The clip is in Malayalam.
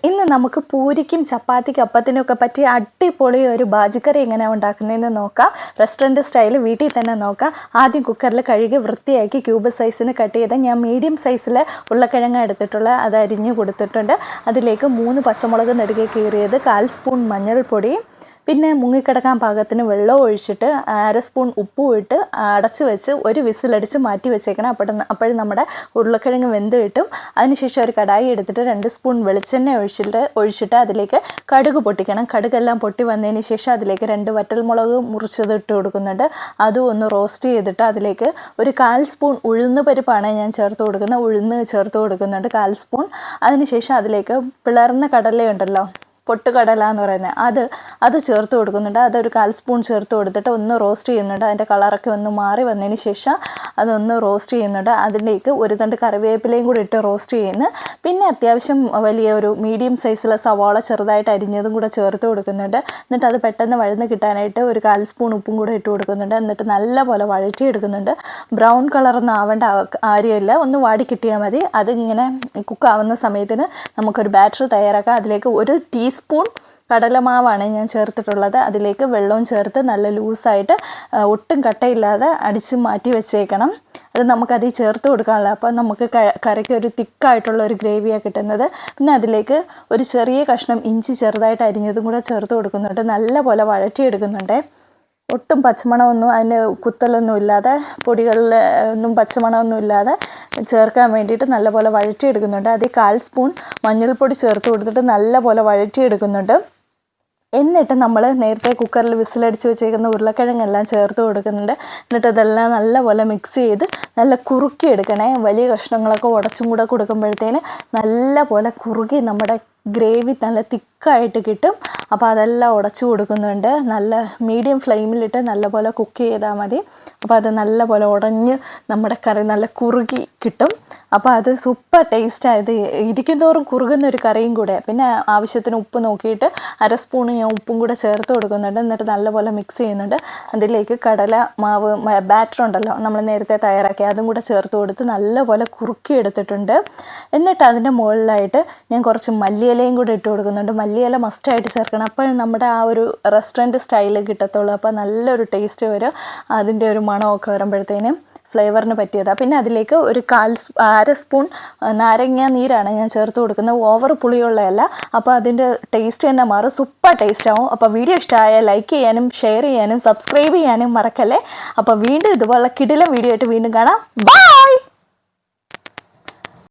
ഇന്ന് നമുക്ക് പൂരിക്കും ചപ്പാത്തിക്കും അപ്പത്തിനൊക്കെ പറ്റിയ അടിപൊളി ഒരു ബാജിക്കറി എങ്ങനെയാണ് ഉണ്ടാക്കുന്നതെന്ന് നോക്കാം. റെസ്റ്റോറൻറ്റ് സ്റ്റൈൽ വീട്ടിൽ തന്നെ നോക്കാം. ആദ്യം കുക്കറിൽ കഴുകി വൃത്തിയാക്കി ക്യൂബ് സൈസിന് കട്ട് ചെയ്ത് ഞാൻ മീഡിയം സൈസിൽ ഉരുളക്കിഴങ്ങ് എടുത്തിട്ടുള്ള അത് അരിഞ്ഞു കൊടുത്തിട്ടുണ്ട്. അതിലേക്ക് 3 പച്ചമുളക് നെടുകെ കീറിയത്, 1/4 സ്പൂൺ മഞ്ഞൾപ്പൊടി, പിന്നെ മുങ്ങിക്കിടക്കാൻ പാകത്തിന് വെള്ളം ഒഴിച്ചിട്ട് 1/2 സ്പൂൺ ഉപ്പും ഇട്ട് അടച്ച് വെച്ച് ഒരു വിസിലടിച്ച് മാറ്റി വെച്ചേക്കണം. അപ്പോഴും നമ്മുടെ ഉരുളക്കിഴങ്ങ് വെന്ത് കിട്ടും. അതിനുശേഷം ഒരു കടായി എടുത്തിട്ട് 2 സ്പൂൺ വെളിച്ചെണ്ണ ഒഴിച്ചിട്ട് അതിലേക്ക് കടുക് പൊട്ടിക്കണം. കടുകെല്ലാം പൊട്ടി വന്നതിന് ശേഷം അതിലേക്ക് 2 വറ്റൽമുളക് മുറിച്ചത് ഇട്ട് കൊടുക്കുന്നുണ്ട്. അതും ഒന്ന് റോസ്റ്റ് ചെയ്തിട്ട് അതിലേക്ക് ഒരു 1/4 സ്പൂൺ ഉഴുന്ന് പരിപ്പാണ് ഞാൻ ചേർത്ത് കൊടുക്കുന്നത്. ഉഴുന്ന് ചേർത്ത് കൊടുക്കുന്നുണ്ട് 1/4 സ്പൂൺ. അതിനുശേഷം അതിലേക്ക് പിളർന്ന കടലയുണ്ടല്ലോ, പൊട്ടുകടല എന്ന് പറയുന്നത്, അത് ചേർത്ത് കൊടുക്കുന്നുണ്ട്. അതൊരു 1/4 സ്പൂൺ ചേർത്ത് കൊടുത്തിട്ട് ഒന്ന് റോസ്റ്റ് ചെയ്യുന്നുണ്ട്. അതിൻ്റെ കളറൊക്കെ ഒന്ന് മാറി വന്നതിന് ശേഷം അതൊന്ന് റോസ്റ്റ് ചെയ്യുന്നുണ്ട്. അതിലേക്ക് ഒരു തണ്ട് കറിവേപ്പിലയും കൂടി ഇട്ട് റോസ്റ്റ് ചെയ്യുന്നു. പിന്നെ അത്യാവശ്യം വലിയ ഒരു മീഡിയം സൈസിലെ സവാള ചെറുതായിട്ട് അരിഞ്ഞതും കൂടെ ചേർത്ത് കൊടുക്കുന്നുണ്ട്. എന്നിട്ട് അത് പെട്ടെന്ന് വഴന്ന് കിട്ടാനായിട്ട് ഒരു 1/4 സ്പൂൺ ഉപ്പും കൂടെ ഇട്ട് കൊടുക്കുന്നുണ്ട്. എന്നിട്ട് നല്ലപോലെ വഴറ്റിയെടുക്കുന്നുണ്ട്. ബ്രൗൺ കളറൊന്നും ആവേണ്ട കാര്യമില്ല, ഒന്ന് വാടി കിട്ടിയാൽ മതി. അതിങ്ങനെ കുക്കാവുന്ന സമയത്തിന് നമുക്കൊരു ബാറ്റർ തയ്യാറാക്കാം. അതിലേക്ക് 1 ടീസ്പൂൺ കടലമാവാണ് ഞാൻ ചേർത്തിട്ടുള്ളത്. അതിലേക്ക് വെള്ളവും ചേർത്ത് നല്ല ലൂസായിട്ട് ഒട്ടും കട്ടയില്ലാതെ അടിച്ച് മാറ്റി വെച്ചേക്കണം. അത് നമുക്കതിൽ ചേർത്ത് കൊടുക്കാനുള്ള, അപ്പോൾ നമുക്ക് കറിക്ക് ഒരു തിക്കായിട്ടുള്ള ഒരു ഗ്രേവിയാണ് കിട്ടുന്നത്. പിന്നെ അതിലേക്ക് ഒരു ചെറിയ കഷ്ണം ഇഞ്ചി ചെറുതായിട്ട് അരിഞ്ഞതും കൂടെ ചേർത്ത് കൊടുക്കുന്നുണ്ട്. നല്ലപോലെ വഴറ്റിയെടുക്കുന്നുണ്ട്. ഒട്ടും പച്ചമണമൊന്നും അതിന് കുത്തലൊന്നും ഇല്ലാതെ, പൊടികളിൽ ഒന്നും പച്ചമണമൊന്നും ഇല്ലാതെ ചേർക്കാൻ വേണ്ടിയിട്ട് നല്ലപോലെ വഴറ്റിയെടുക്കുന്നുണ്ട്. അതിൽ 1/4 സ്പൂൺ മഞ്ഞൾപ്പൊടി ചേർത്ത് കൊടുത്തിട്ട് നല്ലപോലെ വഴറ്റിയെടുക്കുന്നുണ്ട്. എന്നിട്ട് നമ്മൾ നേരത്തെ കുക്കറിൽ വിസിലടിച്ച് വെച്ചേക്കുന്ന ഉരുളക്കിഴങ്ങെല്ലാം ചേർത്ത് കൊടുക്കുന്നുണ്ട്. എന്നിട്ട് ഇതെല്ലാം നല്ലപോലെ മിക്സ് ചെയ്ത് നല്ല കുറുക്കി എടുക്കണേ. വലിയ കഷ്ണങ്ങളൊക്കെ ഉടച്ചും കൂടെ കൊടുക്കുമ്പോഴത്തേന് നല്ലപോലെ കുറുകി നമ്മുടെ ഗ്രേവി നല്ല തിക്കായിട്ട് കിട്ടും. അപ്പോൾ അതെല്ലാം ഉടച്ചു കൊടുക്കുന്നുണ്ട്. നല്ല മീഡിയം ഫ്ലെയിമിലിട്ട് നല്ലപോലെ കുക്ക് ചെയ്താൽ മതി. അപ്പോൾ അത് നല്ലപോലെ ഉടഞ്ഞ് നമ്മുടെ കറി നല്ല കുറുകി കിട്ടും. അപ്പോൾ അത് സൂപ്പർ ടേസ്റ്റായത്, ഇരിക്കും തോറും കുറുകുന്ന ഒരു കറിയും കൂടെ. പിന്നെ ആവശ്യത്തിന് ഉപ്പ് നോക്കിയിട്ട് 1/2 സ്പൂൺ ഞാൻ ഉപ്പും കൂടെ ചേർത്ത് കൊടുക്കുന്നുണ്ട്. എന്നിട്ട് നല്ലപോലെ മിക്സ് ചെയ്യുന്നുണ്ട്. അതിലേക്ക് കടല മാവ് ബാറ്റർ ഉണ്ടല്ലോ നമ്മൾ നേരത്തെ തയ്യാറാക്കി, അതും കൂടെ ചേർത്ത് കൊടുത്ത് നല്ലപോലെ കുറുക്കി എടുത്തിട്ടുണ്ട്. എന്നിട്ട് അതിൻ്റെ മുകളിലായിട്ട് ഞാൻ കുറച്ച് മല്ലിയിലയും കൂടെ ഇട്ട് കൊടുക്കുന്നുണ്ട്. മല്ലിയില മസ്റ്റായിട്ട് ചേർക്കണം, അപ്പോൾ നമ്മുടെ ആ ഒരു റെസ്റ്റോറൻറ്റ് സ്റ്റൈലിൽ കിട്ടത്തുള്ളൂ. അപ്പോൾ നല്ലൊരു ടേസ്റ്റ് വരും. അതിൻ്റെ ഒരു മണമൊക്കെ വരുമ്പോഴത്തേനും ഫ്ലേവറിന് പറ്റിയതാണ്. പിന്നെ അതിലേക്ക് ഒരു 1/2 സ്പൂൺ നാരങ്ങ നീരാണ് ഞാൻ ചേർത്ത് കൊടുക്കുന്നത്. ഓവർ പുളിയുള്ളതല്ല, അപ്പോൾ അതിൻ്റെ ടേസ്റ്റ് തന്നെ മാറും, സൂപ്പർ ടേസ്റ്റ് ആവും. അപ്പോൾ വീഡിയോ ഇഷ്ടമായാൽ ലൈക്ക് ചെയ്യാനും ഷെയർ ചെയ്യാനും സബ്സ്ക്രൈബ് ചെയ്യാനും മറക്കല്ലേ. അപ്പോൾ വീണ്ടും ഇതുപോലെ കിടിലം വീഡിയോ ആയിട്ട് വീണ്ടും കാണാം. ബൈ.